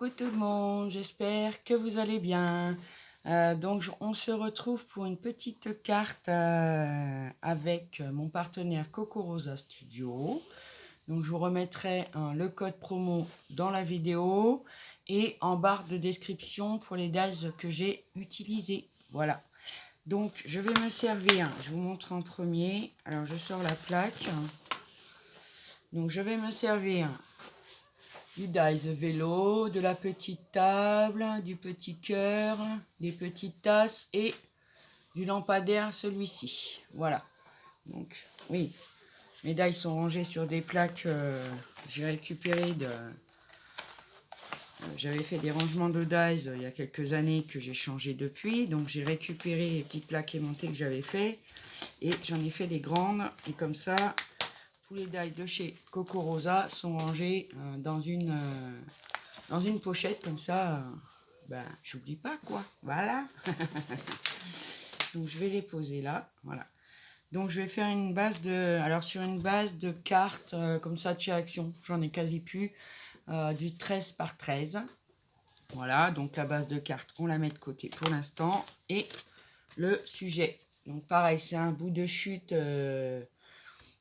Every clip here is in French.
Coucou tout le monde, j'espère que vous allez bien. On se retrouve pour une petite carte avec mon partenaire Coco Rosa Studio. Donc je vous remettrai le code promo dans la vidéo et en barre de description pour les dies que j'ai utilisés. Voilà. Donc je vais me servir, je vous montre en premier. Alors je sors la plaque. Donc je vais me servir du dies vélo, de la petite table, du petit cœur, des petites tasses et du lampadaire, celui-ci. Voilà. Donc, oui, mes dies sont rangés sur des plaques. J'ai récupéré j'avais fait des rangements de dies il y a quelques années que j'ai changé depuis. Donc, j'ai récupéré les petites plaques aimantées que j'avais fait et j'en ai fait des grandes. Et comme ça, tous les dies de chez Coco Rosa sont rangés dans une pochette, comme ça, j'oublie pas, quoi. Voilà. Donc, je vais les poser là. Voilà. Donc, je vais faire une base de... Alors, sur une base de cartes, comme ça, de chez Action, j'en ai quasi plus, du 13 par 13. Voilà. Donc, la base de cartes, on la met de côté pour l'instant. Et le sujet. Donc, pareil, c'est un bout de chute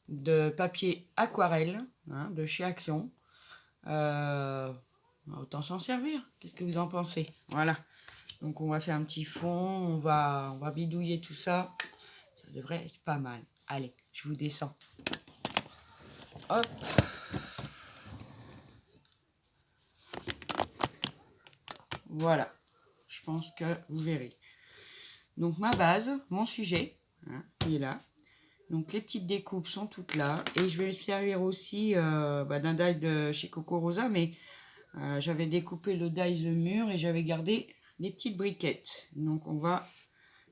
de papier aquarelle, hein, de chez Action. Autant s'en servir. Qu'est-ce que vous en pensez? Voilà. Donc on va faire un petit fond, on va bidouiller tout ça. Ça devrait être pas mal. Allez, je vous descends. Hop. Voilà. Je pense que vous verrez. Donc ma base, mon sujet, hein, il est là. Donc les petites découpes sont toutes là. Et je vais me servir aussi d'un die de chez Coco Rosa, mais j'avais découpé le die mur et j'avais gardé les petites briquettes. Donc on va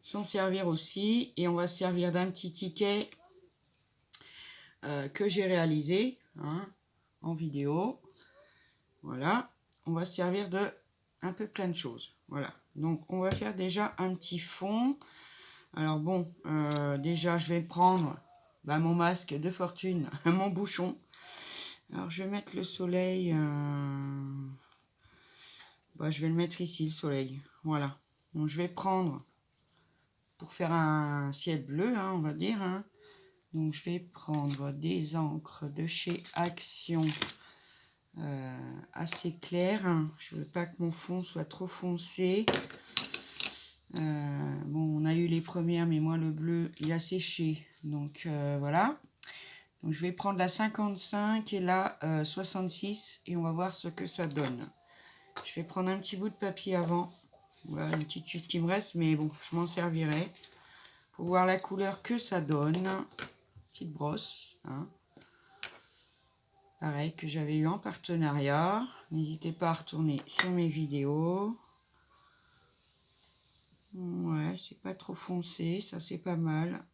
s'en servir aussi. Et on va se servir d'un petit ticket que j'ai réalisé en vidéo. Voilà. On va se servir de un peu plein de choses. Voilà. Donc on va faire déjà un petit fond. Alors bon, déjà je vais prendre mon masque de fortune, mon bouchon. Alors je vais mettre le soleil. Je vais le mettre ici, le soleil. Voilà. Donc je vais prendre, pour faire un ciel bleu, on va dire. Donc je vais prendre des encres de chez Action assez claires. Je veux pas que mon fond soit trop foncé. Bon, on a eu les premières, mais moi le bleu il a séché. Donc voilà. Donc je vais prendre la 55 et la 66 et on va voir ce que ça donne. Je vais prendre un petit bout de papier avant. Voilà, une petite chute qui me reste, mais bon, je m'en servirai pour voir la couleur que ça donne. Petite brosse, pareil, que j'avais eu en partenariat. N'hésitez pas à retourner sur mes vidéos. Ouais, c'est pas trop foncé, ça c'est pas mal.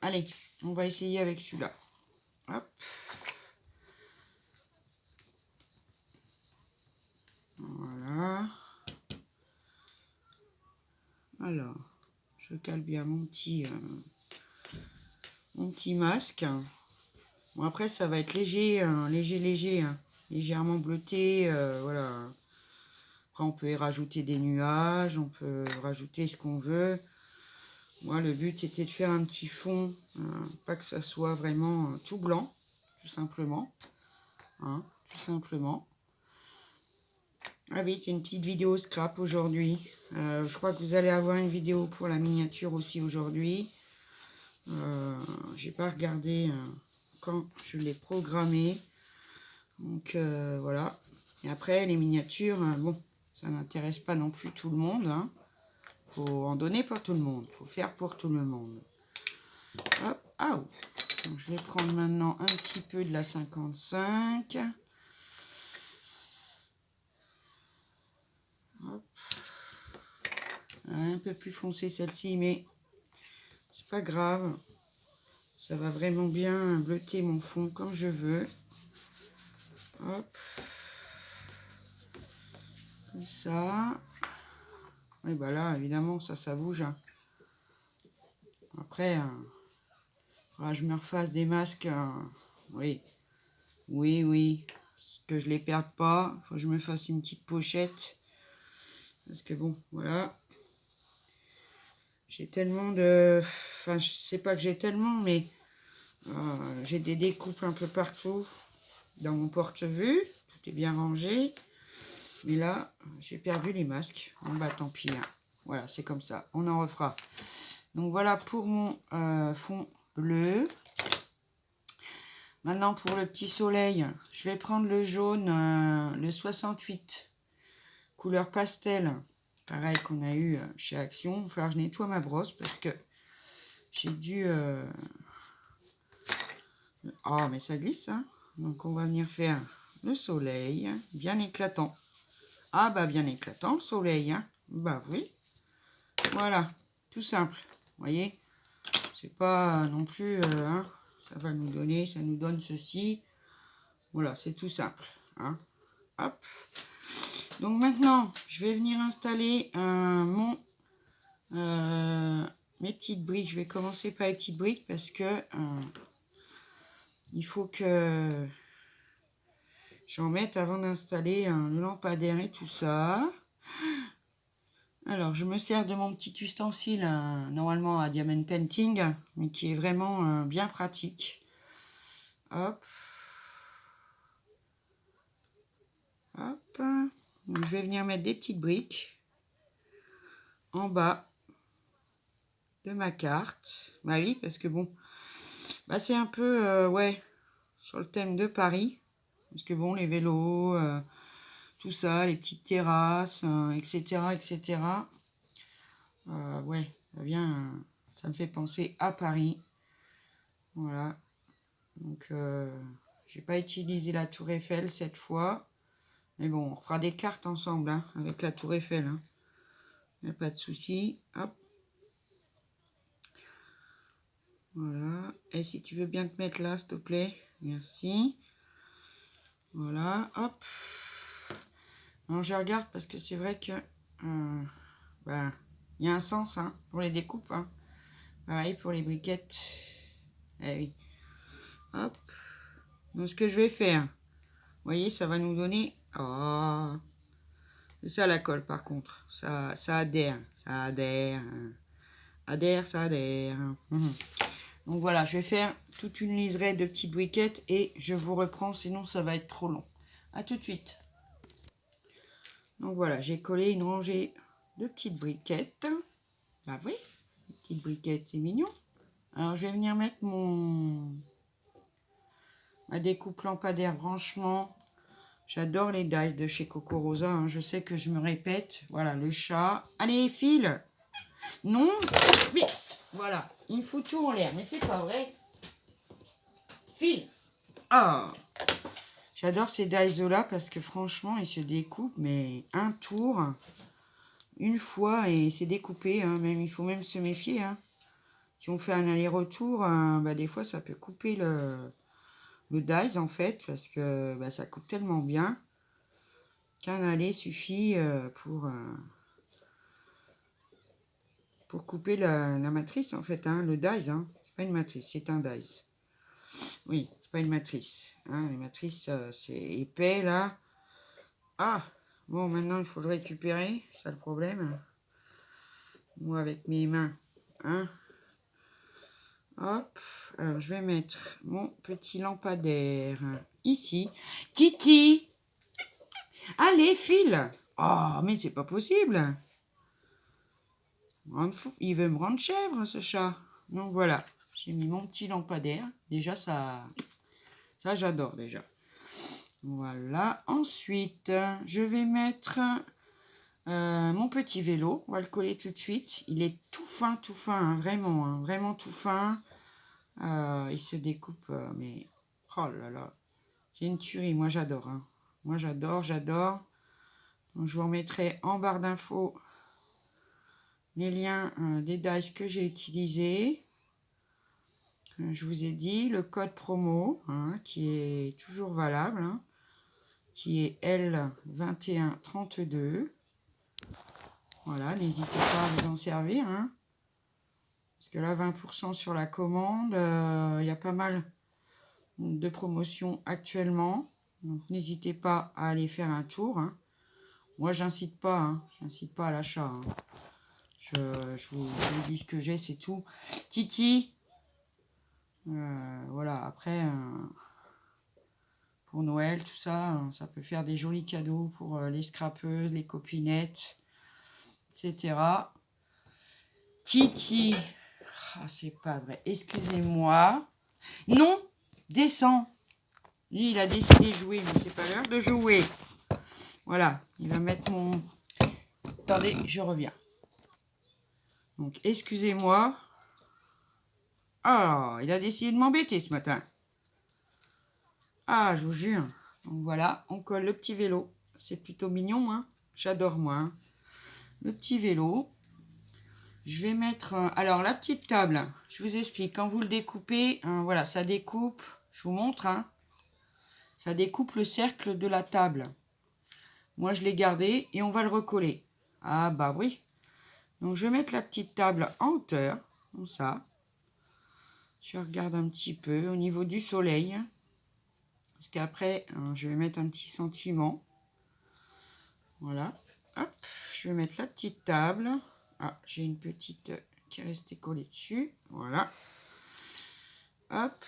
Allez, on va essayer avec celui-là. Hop. Voilà. Alors, je cale bien mon petit masque. Bon, après, ça va être léger, léger, légèrement bleuté, voilà. Après, on peut y rajouter des nuages, on peut rajouter ce qu'on veut. Moi, le but, c'était de faire un petit fond, pas que ça soit vraiment tout blanc, tout simplement. Tout simplement. Ah oui, c'est une petite vidéo scrap aujourd'hui. Je crois que vous allez avoir une vidéo pour la miniature aussi aujourd'hui. J'ai pas regardé quand je l'ai programmé. Donc voilà. Et après, les miniatures, bon, ça n'intéresse pas non plus tout le monde. Faut en donner pour tout le monde. Faut faire pour tout le monde. Hop, donc, je vais prendre maintenant un petit peu de la 55. Hop. Un peu plus foncé celle-ci, mais c'est pas grave. Ça va vraiment bien bleuter mon fond comme je veux. Hop. Comme ça. Et là, évidemment, ça bouge. Après, je me refasse des masques. Oui. que je les perde pas. Faut que je me fasse une petite pochette. Parce que bon, voilà. J'ai tellement de... Enfin, je sais pas que j'ai tellement, mais j'ai des découpes un peu partout dans mon porte-vue. Tout est bien rangé. Mais là, j'ai perdu les masques. Bon, bah tant pis. Hein. Voilà, c'est comme ça. On en refera. Donc voilà pour mon fond bleu. Maintenant, pour le petit soleil, je vais prendre le jaune, le 68, couleur pastel. Pareil qu'on a eu chez Action. Il va falloir que je nettoie ma brosse parce que j'ai dû... Ah, mais ça glisse, hein. Donc, on va venir faire le soleil, bien éclatant. Ah, bah, bien éclatant, le soleil, hein. Bah, oui. Voilà, tout simple. Vous voyez, c'est pas non plus... hein, ça va nous donner, ça nous donne ceci. Voilà, c'est tout simple. Hein. Hop. Donc, maintenant, je vais venir installer mes petites briques. Je vais commencer par les petites briques parce que... il faut que j'en mette avant d'installer le lampadaire et tout ça. Alors, je me sers de mon petit ustensile, normalement à diamond painting, mais qui est vraiment bien pratique. Hop. Hop. Donc, je vais venir mettre des petites briques en bas de ma carte. Bah oui, parce que bon, bah c'est un peu, ouais, sur le thème de Paris. Parce que bon, les vélos, tout ça, les petites terrasses, etc., etc. Ouais, ça me fait penser à Paris. Voilà. Donc, j'ai pas utilisé la Tour Eiffel cette fois. Mais bon, on fera des cartes ensemble hein, avec la Tour Eiffel. Hein. Y a pas de souci. Hop. Voilà. Et si tu veux bien te mettre là, s'il te plaît. Merci. Voilà. Hop. Alors, je regarde parce que c'est vrai que... bah, il y a un sens hein, pour les découpes. Hein. Pareil pour les briquettes. Eh oui. Hop. Donc, ce que je vais faire, vous voyez, ça va nous donner... Oh, c'est ça la colle, par contre. Ça adhère. Ça adhère. Adhère, ça adhère. Donc, voilà, je vais faire toute une liserée de petites briquettes et je vous reprends, sinon ça va être trop long. À tout de suite. Donc, voilà, j'ai collé une rangée de petites briquettes. Ah oui, les petites briquettes, c'est mignon. Alors, je vais venir mettre ma découpe lampadaire. Franchement, j'adore les dies de chez Coco Rosa. Hein. Je sais que je me répète. Voilà, le chat. Allez, file. Non, mais voilà, il me fout tout en l'air. Mais c'est pas vrai. File. Ah, j'adore ces dies-là parce que franchement, ils se découpent. Mais un tour, une fois, et c'est découpé. Hein. Même, il faut même se méfier. Hein. Si on fait un aller-retour, bah, des fois, ça peut couper le dies en fait, parce que bah, ça coupe tellement bien qu'un aller suffit pour couper la matrice en fait, hein, le dies, hein. C'est pas une matrice, c'est un dies. Oui, c'est pas une matrice. Hein. Les matrices, c'est épais là. Ah, bon, maintenant il faut le récupérer, c'est ça le problème. Moi avec mes mains, hein. Hop, alors je vais mettre mon petit lampadaire ici. Titi! Allez, file! Oh, mais c'est pas possible! Il veut me rendre chèvre, ce chat. Donc voilà, j'ai mis mon petit lampadaire. Déjà, ça j'adore déjà. Voilà, ensuite, je vais mettre mon petit vélo. On va le coller tout de suite. Il est tout fin, hein, vraiment tout fin. Il se découpe, mais oh là là, c'est une tuerie. Moi, j'adore. Hein. Moi, j'adore. Donc, je vous remettrai en barre d'infos les liens des dies que j'ai utilisés. Je vous ai dit le code promo hein, qui est toujours valable, hein, qui est L2132. Voilà, n'hésitez pas à vous en servir. Hein, parce que là, 20% sur la commande, il y a pas mal de promotions actuellement. Donc, n'hésitez pas à aller faire un tour. Hein. Moi, j'incite pas. Hein. J'incite pas à l'achat. Hein. Je vous dis ce que j'ai, c'est tout. Titi. Voilà, après, pour Noël, tout ça, ça peut faire des jolis cadeaux pour les scrapeuses, les copinettes, etc. Titi. Ah, c'est pas vrai. Excusez-moi. Non, descends. Lui, il a décidé de jouer, mais c'est pas l'heure de jouer. Voilà, il va mettre mon... Attendez, je reviens. Donc, excusez-moi. Ah, il a décidé de m'embêter ce matin. Ah, je vous jure. Donc voilà, on colle le petit vélo. C'est plutôt mignon, hein. J'adore, moi. Hein. Le petit vélo. Je vais mettre... alors, la petite table, je vous explique. Quand vous le découpez, voilà, ça découpe. Je vous montre, hein. Ça découpe le cercle de la table. Moi, je l'ai gardé et on va le recoller. Ah, bah oui. Donc, je vais mettre la petite table en hauteur, comme ça. Je regarde un petit peu au niveau du soleil. Parce qu'après, je vais mettre un petit sentiment. Voilà. Hop, je vais mettre la petite table. Ah, j'ai une petite qui est restée collée dessus. Voilà. Hop.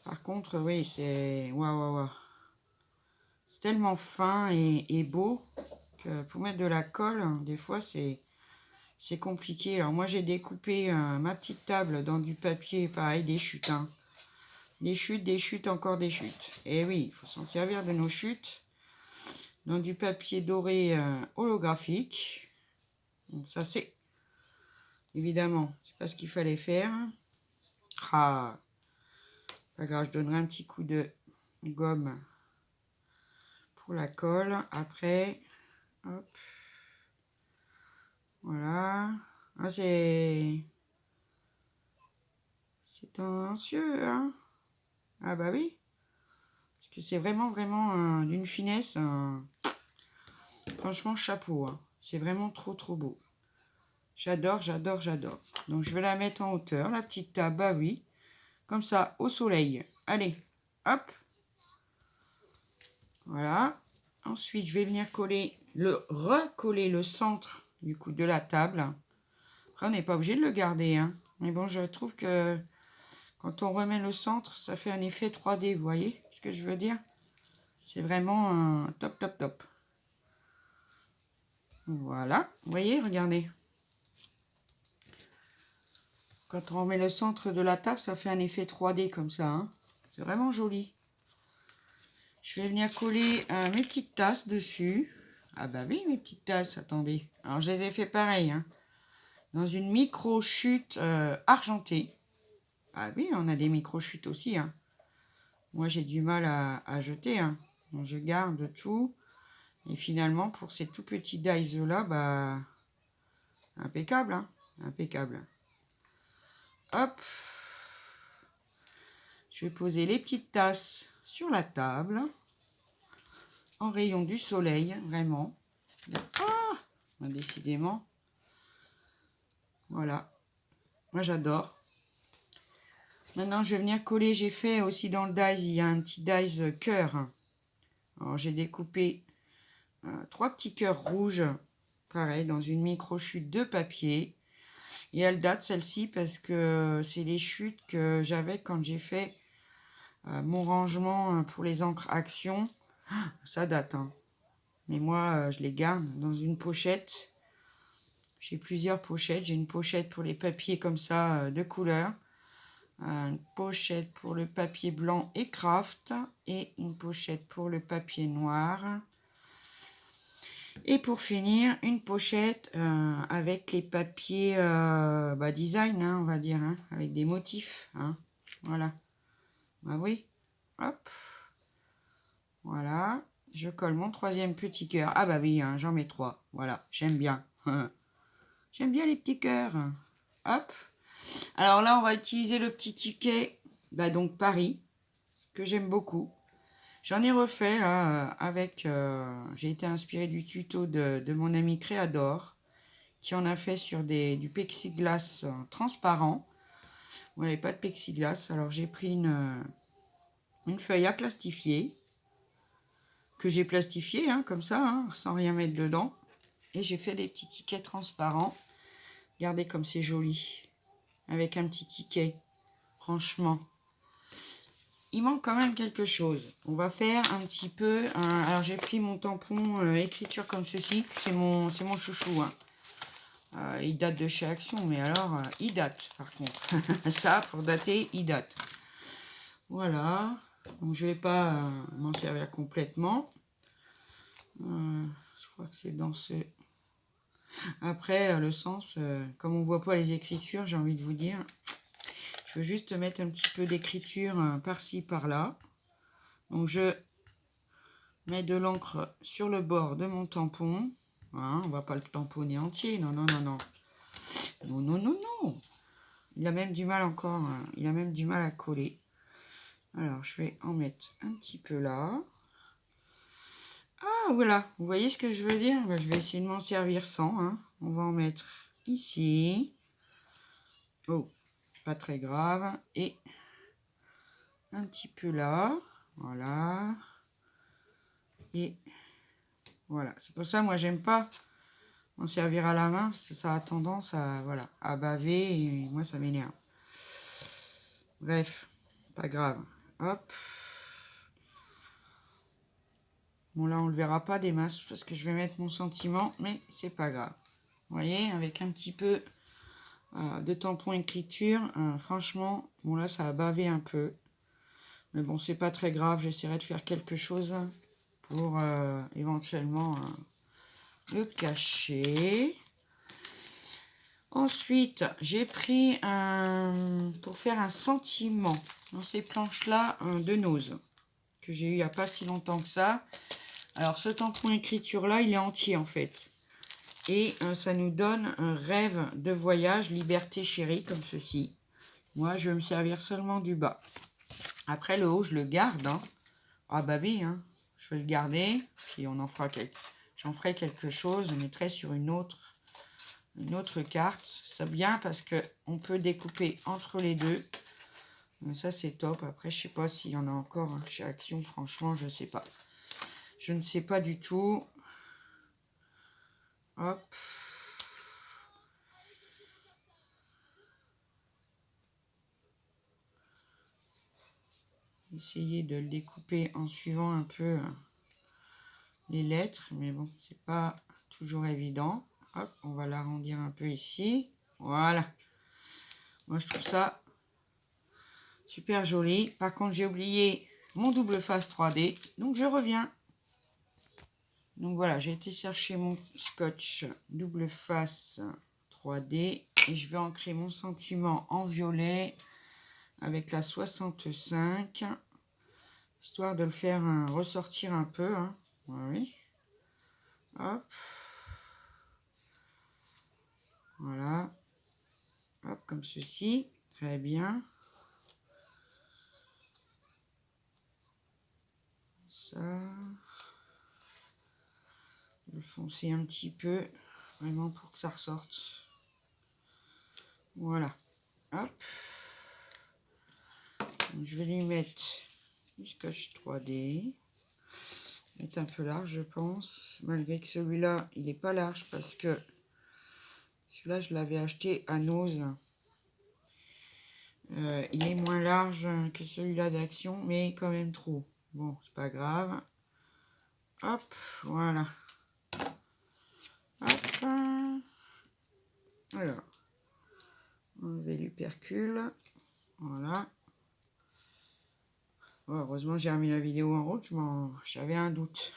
Par contre, oui, c'est... Waouh. C'est tellement fin et beau que pour mettre de la colle, des fois, c'est compliqué. Alors moi, j'ai découpé ma petite table dans du papier, pareil, des chutes. Hein. Des chutes, encore des chutes. Et oui, il faut s'en servir de nos chutes. Dans du papier doré holographique. Donc ça, c'est évidemment, c'est pas ce qu'il fallait faire. Ah, pas grave, je donnerai un petit coup de gomme pour la colle. Après, hop. Voilà. Ah, c'est tendancieux, hein. Ah bah oui. Parce que c'est vraiment d'une finesse. Franchement, chapeau. Hein. C'est vraiment trop beau. J'adore. Donc, je vais la mettre en hauteur, la petite table. Bah oui. Comme ça, au soleil. Allez, hop. Voilà. Ensuite, je vais venir recoller le centre du coup de la table. Après, on n'est pas obligé de le garder. Hein. Mais bon, je trouve que quand on remet le centre, ça fait un effet 3D. Vous voyez ce que je veux dire? C'est vraiment top. Voilà. Vous voyez, regardez. Quand on remet le centre de la table, ça fait un effet 3D comme ça. Hein. C'est vraiment joli. Je vais venir coller mes petites tasses dessus. Ah bah oui, mes petites tasses, attendez. Alors, je les ai fait pareil. Hein. Dans une micro-chute argentée. Ah oui, on a des micro-chutes aussi. Hein. Moi, j'ai du mal à jeter. Hein. Donc, je garde tout. Et finalement, pour ces tout petits dies-là, bah, impeccable. Hein. Impeccable. Hop. Je vais poser les petites tasses sur la table. En rayon du soleil, vraiment. Ah, décidément. Voilà. Moi, j'adore. Maintenant, je vais venir coller. J'ai fait aussi dans le dies, il y a un petit dies cœur. Alors, j'ai découpé 3 petits cœurs rouges. Pareil, dans une micro-chute de papier. Et elle date, celle-ci, parce que c'est les chutes que j'avais quand j'ai fait mon rangement pour les encres Action. Ça date, hein. Mais moi, je les garde dans une pochette. J'ai plusieurs pochettes. J'ai une pochette pour les papiers comme ça, de couleur. Une pochette pour le papier blanc et craft. Et une pochette pour le papier noir. Et pour finir, une pochette avec les papiers design, hein, on va dire. Hein, avec des motifs. Hein, voilà. Bah oui. Hop. Voilà. Je colle mon 3e petit cœur. Ah bah oui, hein, j'en mets 3. Voilà, j'aime bien. J'aime bien les petits cœurs. Hop. Alors là, on va utiliser le petit ticket, donc Paris, que j'aime beaucoup. J'en ai refait là, avec... j'ai été inspirée du tuto de mon ami Créador, qui en a fait sur du plexiglas transparent. On n'avait pas de plexiglas, alors j'ai pris une feuille à plastifier. que j'ai plastifié, hein, comme ça, hein, sans rien mettre dedans. Et j'ai fait des petits tickets transparents. Regardez comme c'est joli. Avec un petit ticket. Franchement. Il manque quand même quelque chose. On va faire un petit peu... alors j'ai pris mon tampon écriture comme ceci. C'est mon chouchou. Hein. Il date de chez Action. Mais alors, il date par contre. Ça, pour dater, il date. Voilà. Donc je vais pas m'en servir complètement. Je crois que c'est dans ce... Après, le sens, comme on voit pas les écritures, j'ai envie de vous dire, je veux juste mettre un petit peu d'écriture par-ci, par-là. Donc, je mets de l'encre sur le bord de mon tampon. Voilà, on va pas le tamponner entier. Non, non, non, non. Non, non, non, non. Il a même du mal encore, il a même du mal à coller. Alors, je vais en mettre un petit peu là. Ah, voilà. Vous voyez ce que je veux dire? Ben, je vais essayer de m'en servir sans. Hein. On va en mettre ici. Oh, pas très grave. Et un petit peu là. Voilà. Et voilà. C'est pour ça, moi, j'aime pas m'en servir à la main. Parce que ça a tendance à, voilà, à baver. Et moi, ça m'énerve. Bref, pas grave. Hop. Bon, là, on le verra pas des masses parce que je vais mettre mon sentiment. Mais c'est pas grave. Vous voyez, avec un petit peu de tampon écriture. Franchement, bon, là, ça a bavé un peu. Mais bon, c'est pas très grave. J'essaierai de faire quelque chose pour éventuellement le cacher. Ensuite, j'ai pris pour faire un sentiment dans ces planches-là de Nose que j'ai eu il n'y a pas si longtemps que ça. Alors, ce tampon écriture-là, il est entier en fait. Et ça nous donne un rêve de voyage, liberté chérie, comme ceci. Moi, je vais me servir seulement du bas. Après, le haut, je le garde. Hein. Ah bah oui, hein. Je vais le garder. Puis on en fera j'en ferai quelque chose. Je mettrai sur une autre carte. C'est bien parce que on peut découper entre les deux. Mais ça, c'est top. Après, je sais pas s'il y en a encore hein, chez Action. Franchement, je sais pas. Je ne sais pas du tout. Hop. Essayer de le découper en suivant un peu les lettres. Mais bon, c'est pas toujours évident. Hop, on va l'arrondir un peu ici. Voilà. Moi, je trouve ça super joli. Par contre, j'ai oublié mon double face 3D. Donc, je reviens. Donc, voilà, j'ai été chercher mon scotch double face 3D. Et je vais ancrer mon sentiment en violet avec la 65. Histoire de le faire ressortir un peu. Hein. Oui. Hop. Voilà. Hop, comme ceci. Très bien. Ça. Je vais le foncer un petit peu. Vraiment pour que ça ressorte. Voilà. Hop. Donc, je vais lui mettre du scotch 3D. Mettre un peu large, je pense. Malgré que celui-là, il n'est pas large parce que celui-là, je l'avais acheté à Nose. Il est moins large que celui-là d'Action, mais quand même trop. Bon, c'est pas grave. Hop, voilà. Hop. Alors, enlever l'hypercule. Voilà. Oh, heureusement, j'ai remis la vidéo en route. J'avais un doute.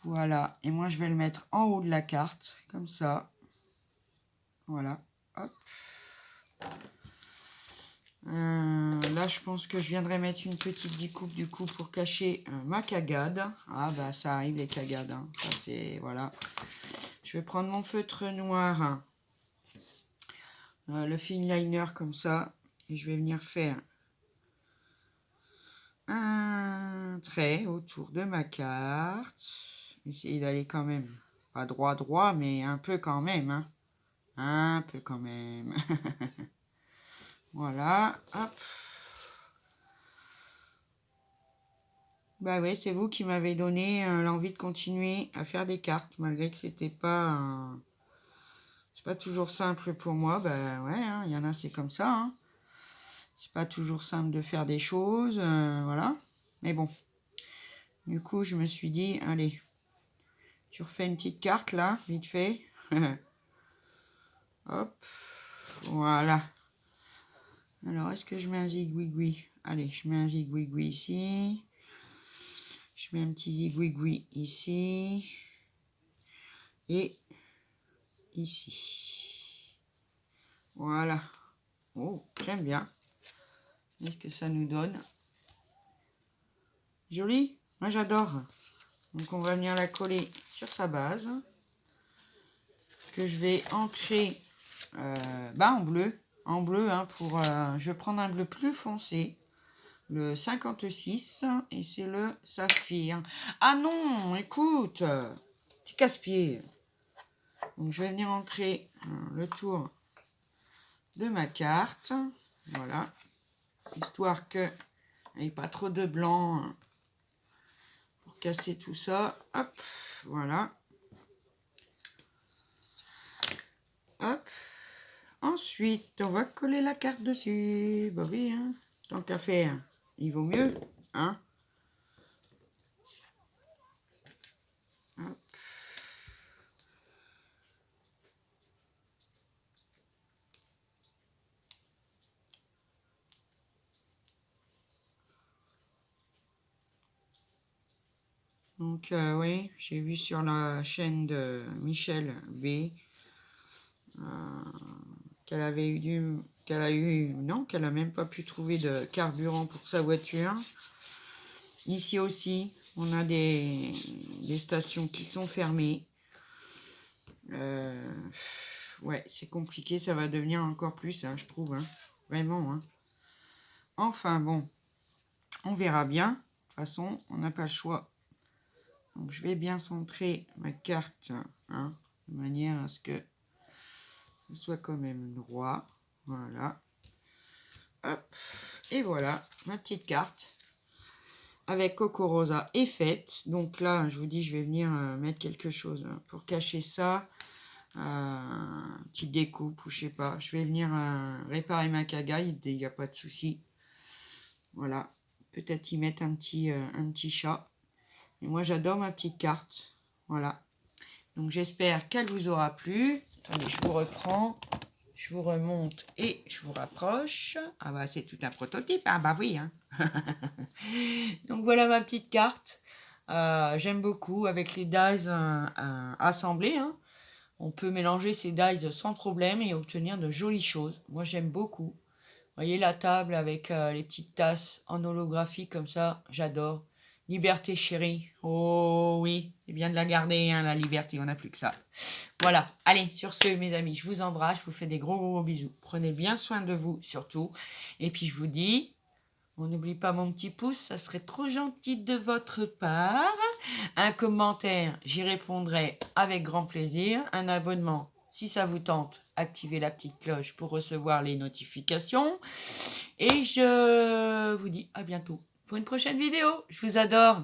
Voilà. Et moi, je vais le mettre en haut de la carte, comme ça. Voilà. Hop. Là, je pense que je viendrai mettre une petite découpe du coup pour cacher ma cagade. Ah bah ça arrive les cagades. Hein. Ça c'est voilà. Je vais prendre mon feutre noir, le fine liner comme ça, et je vais venir faire un trait autour de ma carte. Essayer d'aller quand même pas droit, mais un peu quand même. Hein. Un peu quand même. Voilà. Hop. Bah ouais, c'est vous qui m'avez donné l'envie de continuer à faire des cartes, malgré que c'était pas... c'est pas toujours simple pour moi. Bah ouais, hein, il y en a, c'est comme ça. Hein. C'est pas toujours simple de faire des choses, voilà. Mais bon. Du coup, je me suis dit, allez, tu refais une petite carte là, vite fait. Hop, voilà. Alors, est-ce que je mets un zigouigoui? Allez, je mets un zigouigoui ici. Je mets un petit zigouigoui ici. Et ici. Voilà. Oh, j'aime bien. Qu'est-ce que ça nous donne? Joli? Moi, j'adore. Donc, on va venir la coller sur sa base. Que je vais ancrer en bleu. En bleu, hein, je vais prendre un bleu plus foncé. Le 56. Et c'est le saphir. Ah non, écoute, petit casse-pied. Donc, je vais venir ancrer le tour de ma carte. Voilà. Histoire que il n'y ait pas trop de blanc pour casser tout ça. Hop, voilà. Hop. Ensuite, on va coller la carte dessus. Bah oui, hein. Tant qu'à faire, il vaut mieux. Hein. Hop. Donc, oui, j'ai vu sur la chaîne de Michel B. Qu'elle avait eu qu'elle a même pas pu trouver de carburant pour sa voiture. Ici aussi, on a des stations qui sont fermées. Ouais, c'est compliqué, ça va devenir encore plus, hein, je trouve, hein, vraiment. Hein. Enfin bon, on verra bien. De toute façon, on n'a pas le choix. Donc, je vais bien centrer ma carte, hein, de manière à ce que ce soit quand même droit. Voilà. Hop. Et voilà, ma petite carte avec Coco Rosa est faite. Donc là, je vous dis, je vais venir mettre quelque chose pour cacher ça. Petite découpe ou je sais pas. Je vais venir réparer ma cagaille, il n'y a pas de souci. Voilà. Peut-être y mettre un petit chat. Et moi, j'adore ma petite carte. Voilà. Donc, j'espère qu'elle vous aura plu. Attendez, je vous reprends. Je vous remonte et je vous rapproche. Ah bah, c'est tout un prototype. Ah bah oui. Hein. Donc, voilà ma petite carte. J'aime beaucoup avec les dies assemblés. Hein. On peut mélanger ces dies sans problème et obtenir de jolies choses. Moi, j'aime beaucoup. Vous voyez la table avec les petites tasses en holographie comme ça, j'adore. Liberté chérie, oh oui, c'est bien de la garder, hein, la liberté, on n'a plus que ça. Voilà, allez, sur ce, mes amis, je vous embrasse, je vous fais des gros bisous. Prenez bien soin de vous, surtout. Et puis, je vous dis, on n'oublie pas mon petit pouce, ça serait trop gentil de votre part. Un commentaire, j'y répondrai avec grand plaisir. Un abonnement, si ça vous tente, activez la petite cloche pour recevoir les notifications. Et je vous dis à bientôt pour une prochaine vidéo. Je vous adore.